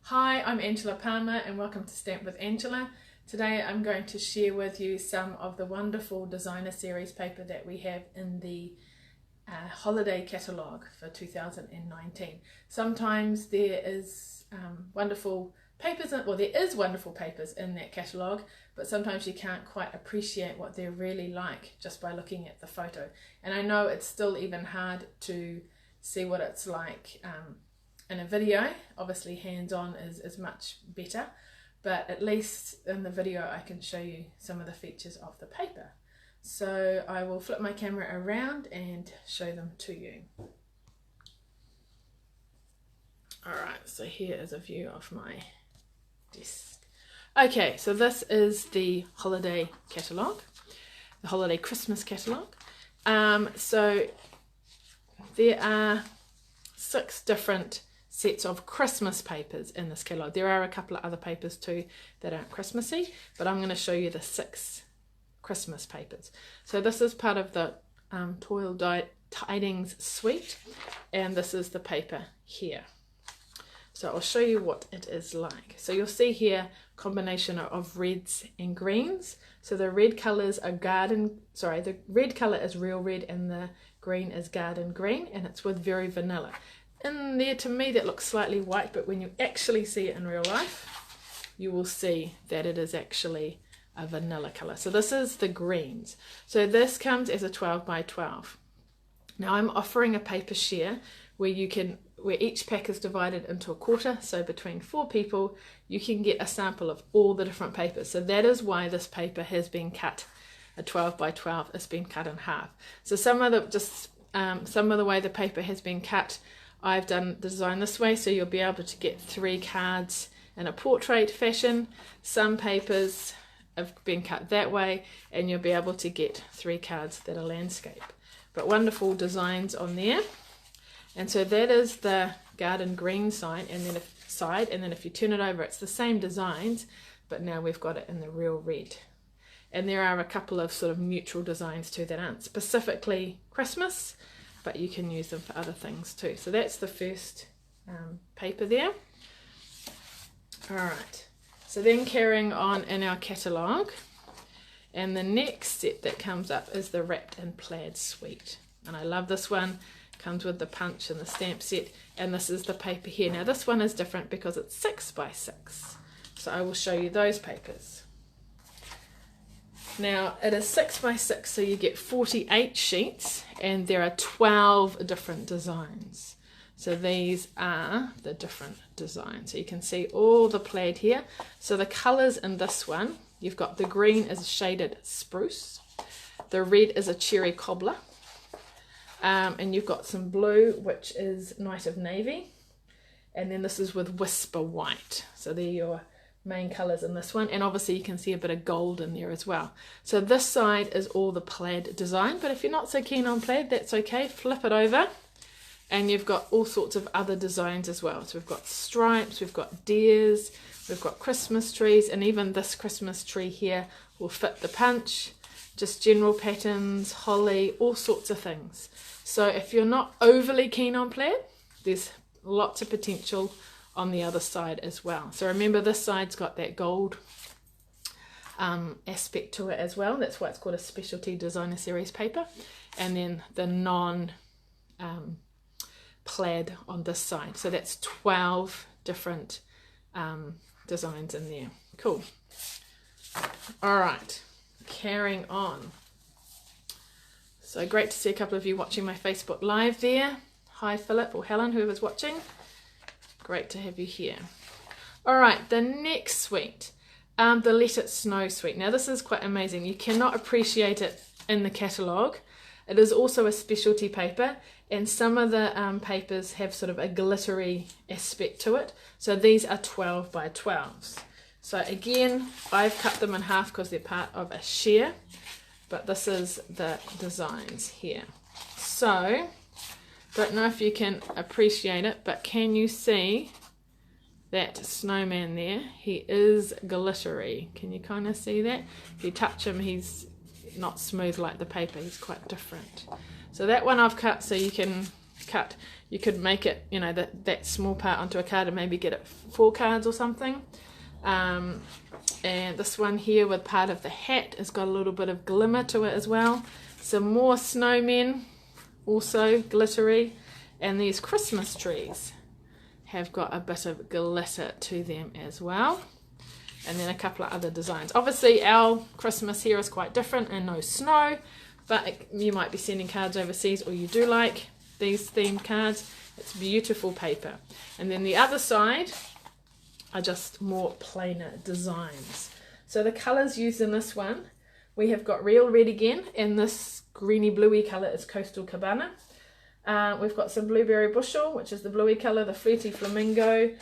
Hi, I'm Angela Palmer and welcome to Stamp with Angela. Today I'm going to share with you some of the wonderful designer series paper that we have in the holiday catalogue for 2019. Sometimes there is wonderful papers, there is wonderful papers in that catalogue, but sometimes you can't quite appreciate what they're really like just by looking at the photo. And I know it's still even hard to see what it's like in a video. Obviously hands-on is much better, but at least in the video I can show you some of the features of the paper. So I will flip my camera around and show them to you. Alright, so here is a view of my desk. Okay, so this is the holiday catalogue, the holiday Christmas catalogue. So there are 6 different sets of Christmas papers in this catalogue. There are a couple of other papers too that aren't Christmassy, but I'm going to show you the 6 Christmas papers. So this is part of the Toil Tidings suite, and this is the paper here. So I'll show you what it is like. So you'll see here combination of reds and greens. So the red colours are the red colour is real red and the green is garden green, and it's with very vanilla. In there, to me, that looks slightly white, but when you actually see it in real life, you will see that it is actually a vanilla colour. So this is the greens. So this comes as a 12 by 12. Now I'm offering a paper share where each pack is divided into a quarter, so between 4 people you can get a sample of all the different papers. So that is why this paper has been cut, a 12 by 12 has been cut in half. So some of the way the paper has been cut, I've done the design this way, so you'll be able to get 3 cards in a portrait fashion. Some papers have been cut that way and you'll be able to get 3 cards that are landscape. But wonderful designs on there. And so that is the garden green side, and then if you turn it over, it's the same designs, but now we've got it in the real red. And there are a couple of sort of neutral designs too that aren't specifically Christmas, but you can use them for other things too. So that's the first paper there. Alright, so then carrying on in our catalogue, and the next set that comes up is the Wrapped in Plaid suite. And I love this one. Comes with the punch and the stamp set, and this is the paper here. Now this one is different because it's 6 by 6, so I will show you those papers. Now it is 6 by 6, so you get 48 sheets and there are 12 different designs. So these are the different designs. So you can see all the plaid here. So the colours in this one, you've got the green is shaded spruce, the red is a cherry cobbler, and you've got some blue, which is Night of Navy, and then this is with Whisper White. So they're your main colours in this one, and obviously you can see a bit of gold in there as well. So this side is all the plaid design, but if you're not so keen on plaid, that's okay. Flip it over and you've got all sorts of other designs as well. So we've got stripes, we've got deers, we've got Christmas trees, and even this Christmas tree here will fit the punch. Just general patterns, holly, all sorts of things. So if you're not overly keen on plaid, there's lots of potential on the other side as well. So remember, this side's got that gold aspect to it as well. That's why it's called a specialty designer series paper. And then the non plaid on this side. So that's 12 different designs in there. Cool. All right. Carrying on. So great to see a couple of you watching my Facebook Live there. Hi Philip or Helen, whoever's watching. Great to have you here. Alright, the next suite, the Let It Snow suite. Now this is quite amazing. You cannot appreciate it in the catalogue. It is also a specialty paper, and some of the papers have sort of a glittery aspect to it. So these are 12 by 12s. So again, I've cut them in half because they're part of a share, but this is the designs here. So, don't know if you can appreciate it, but can you see that snowman there? He is glittery. Can you kind of see that? If you touch him, he's not smooth like the paper, he's quite different. So that one I've cut so you can cut, you could make it, you know, that small part onto a card and maybe get it 4 cards or something. And this one here with part of the hat has got a little bit of glimmer to it as well. Some more snowmen, also glittery, and these Christmas trees have got a bit of glitter to them as well. And then a couple of other designs. Obviously our Christmas here is quite different and no snow, but you might be sending cards overseas, or you do like these themed cards. It's beautiful paper. And then the other side are just more plainer designs. So the colours used in this one, we have got real red again, and this greeny bluey colour is Coastal Cabana. We've got some blueberry bushel, which is the bluey colour, the flirty flamingo,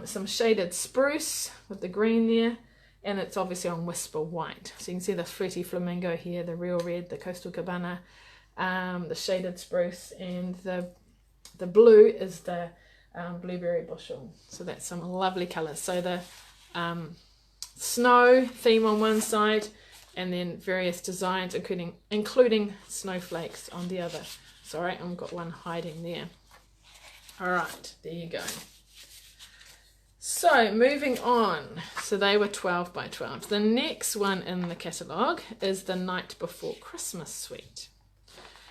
some shaded spruce with the green there, and it's obviously on Whisper White. So you can see the flirty flamingo here, the real red, the Coastal Cabana, the shaded spruce, and the blue is the blueberry bushel. So that's some lovely colours. So the snow theme on one side, and then various designs including snowflakes on the other. Sorry, I've got one hiding there. Alright, there you go. So moving on, so they were 12 by 12. The next one in the catalogue is the Night Before Christmas suite.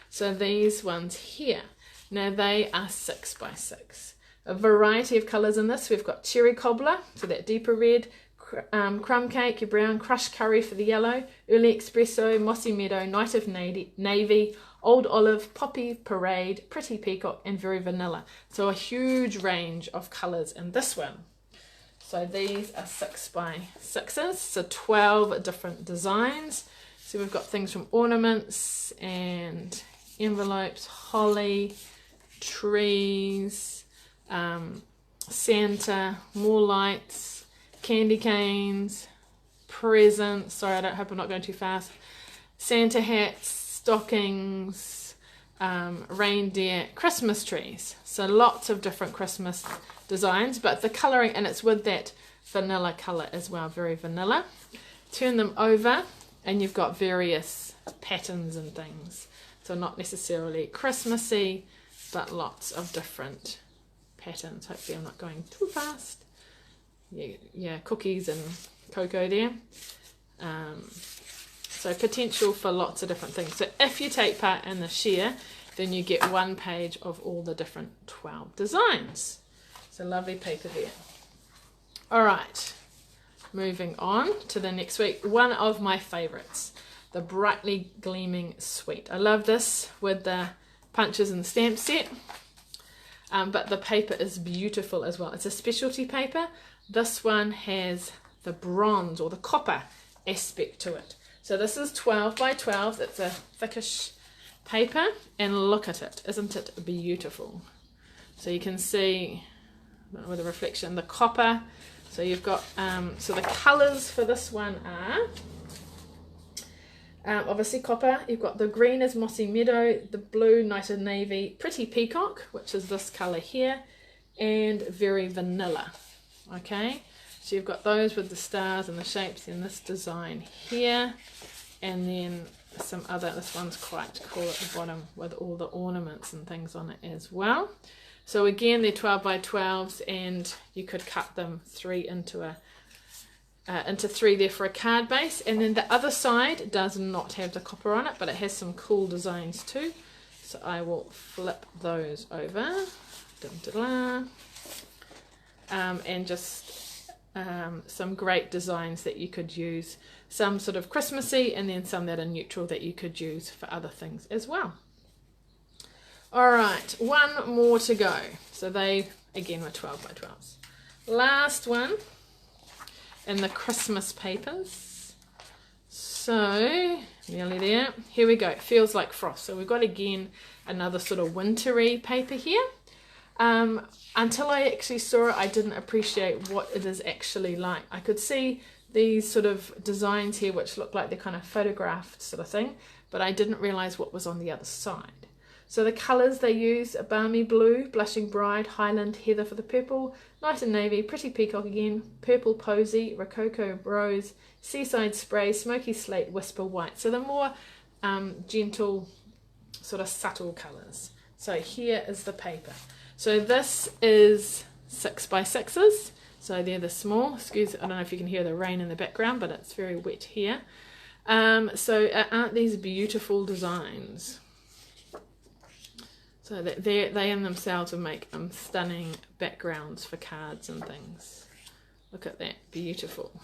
So these ones here, now they are 6 by 6. A variety of colours in this. We've got cherry cobbler, so that deeper red, crumb cake, your brown, crushed curry for the yellow, early espresso, mossy meadow, night of navy, old olive, poppy parade, pretty peacock, and very vanilla. So a huge range of colours in this one. So these are 6 by 6s, so 12 different designs. So we've got things from ornaments and envelopes, holly, trees, Santa, more lights, candy canes, presents, sorry, I hope I'm not going too fast, Santa hats, stockings, reindeer, Christmas trees. So lots of different Christmas designs, but the colouring, and it's with that vanilla colour as well, very vanilla. Turn them over and you've got various patterns and things. So not necessarily Christmassy, but lots of different patterns. Hopefully I'm not going too fast. Yeah, cookies and cocoa there. So potential for lots of different things. So if you take part in the share, then you get 1 page of all the different 12 designs. So lovely paper there. All right, moving on to the next week. One of my favourites, the Brightly Gleaming Suite. I love this with the punches and stamp set, but the paper is beautiful as well. It's a specialty paper. This one has the bronze or the copper aspect to it. So this is 12 by 12. It's a thickish paper, and look at it. Isn't it beautiful? So you can see with the reflection, the copper. So you've got, so the colours for this one are obviously copper. You've got the green is mossy meadow, the blue night of navy, pretty peacock, which is this colour here, and very vanilla. Okay, so you've got those with the stars and the shapes in this design here, and then some other, this one's quite cool at the bottom with all the ornaments and things on it as well. So again, they're 12 by 12s, and you could cut them 3 into 3 there for a card base. And then the other side does not have the copper on it, but it has some cool designs too. So I will flip those over. And just some great designs that you could use. Some sort of Christmassy, and then some that are neutral that you could use for other things as well. Alright, one more to go. So they, again, were 12 by 12s. Last one in the Christmas papers. So, nearly there. Here we go. Feels Like Frost. So we've got, again, another sort of wintry paper here. Until I actually saw it, I didn't appreciate what it is actually like. I could see these sort of designs here which look like they're kind of photographed sort of thing, but I didn't realise what was on the other side. So the colours they use are balmy blue, blushing bride, highland heather for the purple, night and navy, pretty peacock again, purple posy, rococo rose, seaside spray, smoky slate, whisper white. So the more gentle, sort of subtle colours. So here is the paper. So this is 6x6s. So they're the small. Excuse, I don't know if you can hear the rain in the background, but it's very wet here. So aren't these beautiful designs? So that they in themselves will make stunning backgrounds for cards and things. Look at that, beautiful.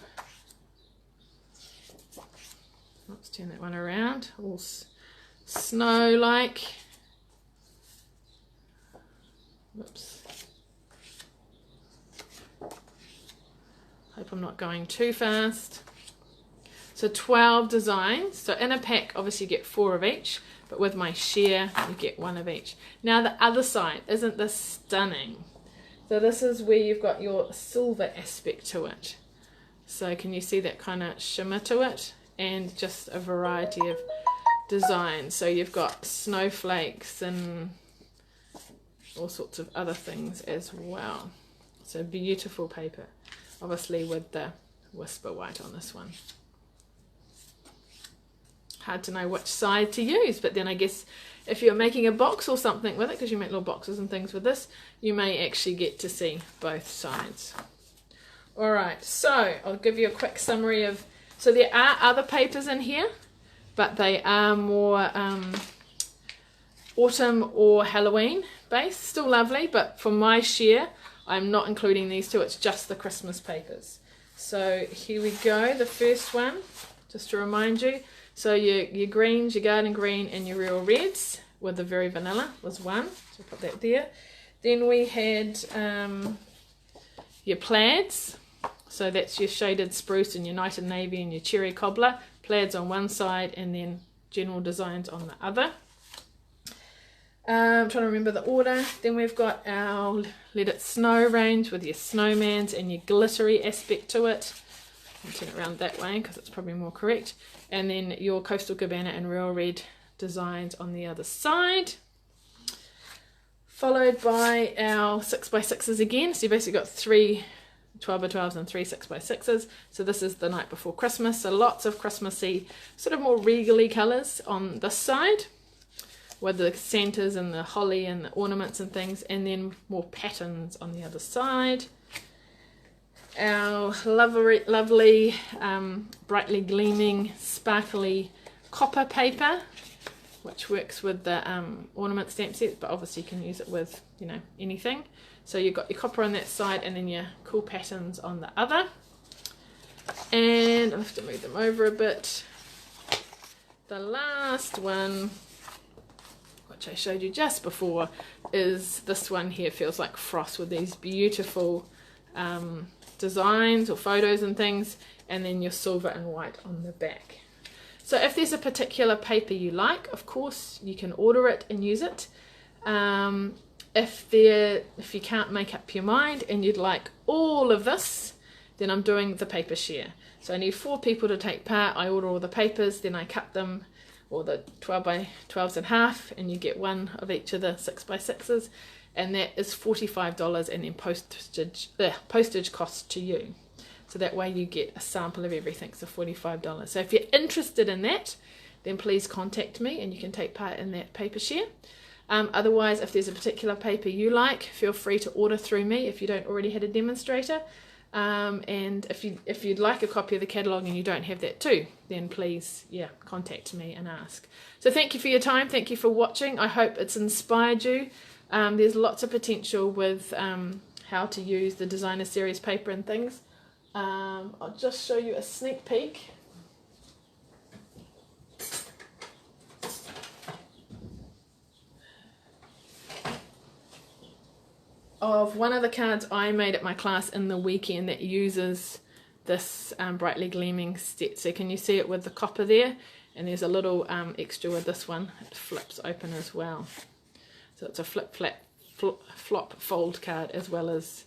Let's turn that one around, all snow-like. Whoops. Hope I'm not going too fast. So 12 designs. So in a pack, obviously you get 4 of each, but with my share, you get 1 of each. Now the other side, isn't this stunning? So this is where you've got your silver aspect to it. So can you see that kind of shimmer to it? And just a variety of designs. So you've got snowflakes and all sorts of other things as well. So beautiful paper, obviously with the whisper white on this one. Hard to know which side to use, but then I guess if you're making a box or something with it, because you make little boxes and things with this, you may actually get to see both sides. Alright, so I'll give you a quick summary of, so there are other papers in here, but they are more autumn or Halloween based. Still lovely, but for my share, I'm not including these two, it's just the Christmas papers. So here we go, the first one, just to remind you. So your greens, your garden green and your real reds with the very vanilla was one. So put that there. Then we had your plaids. So that's your shaded spruce and your night and navy and your cherry cobbler. Plaids on one side and then general designs on the other. I'm trying to remember the order. Then we've got our Let It Snow range with your snowmans and your glittery aspect to it. I'll turn it around that way because it's probably more correct. And then your Coastal Cabana and Real Red designs on the other side. Followed by our 6x6s again. So you basically got 3 12x12s and 3 6x6s. So this is the night before Christmas. So lots of Christmassy, sort of more regally colours on this side, with the Santas and the holly and the ornaments and things, and then more patterns on the other side. Our lovely brightly gleaming, sparkly copper paper, which works with the ornament stamp sets, but obviously you can use it with, you know, anything. So you've got your copper on that side and then your cool patterns on the other. And I have to move them over a bit. The last one, which I showed you just before, is this one here. Feels like frost with these beautiful designs or photos and things, and then your silver and white on the back. So if there's a particular paper you like, of course you can order it and use it. If you can't make up your mind and you'd like all of this, then I'm doing the paper share. So I need 4 people to take part. I order all the papers, then I cut them, or the 12x12s in half, and you get 1 of each of the 6x6s, and that is $45, and then postage costs to you. So that way you get a sample of everything, so $45. So if you're interested in that, then please contact me and you can take part in that paper share. Otherwise, if there's a particular paper you like, feel free to order through me if you don't already have a demonstrator. And if you'd like a copy of the catalogue and you don't have that too, then please, yeah, contact me and ask. So thank you for your time. Thank you for watching. I hope it's inspired you. There's lots of potential with how to use the designer series paper and things. I'll just show you a sneak peek. Of one of the cards I made at my class in the weekend that uses this brightly gleaming set. So can you see it with the copper there? And there's a little extra with this one. It flips open as well. So it's a flop fold card as well as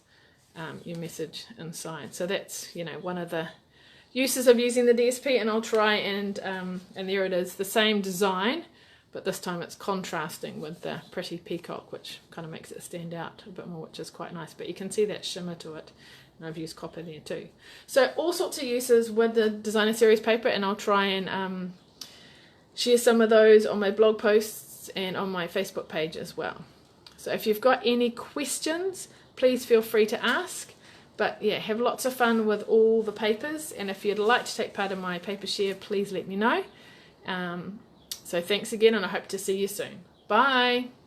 your message inside. So that's, you know, one of the uses of using the DSP, and I'll try and there it is, the same design, but this time it's contrasting with the pretty peacock, which kind of makes it stand out a bit more, which is quite nice. But you can see that shimmer to it, and I've used copper there too. So all sorts of uses with the designer series paper, and I'll try and share some of those on my blog posts posts and on my Facebook page as well. So if you've got any questions, please feel free to ask. But yeah, have lots of fun with all the papers, and if you'd like to take part in my paper share, please let me know. So thanks again, and I hope to see you soon. Bye!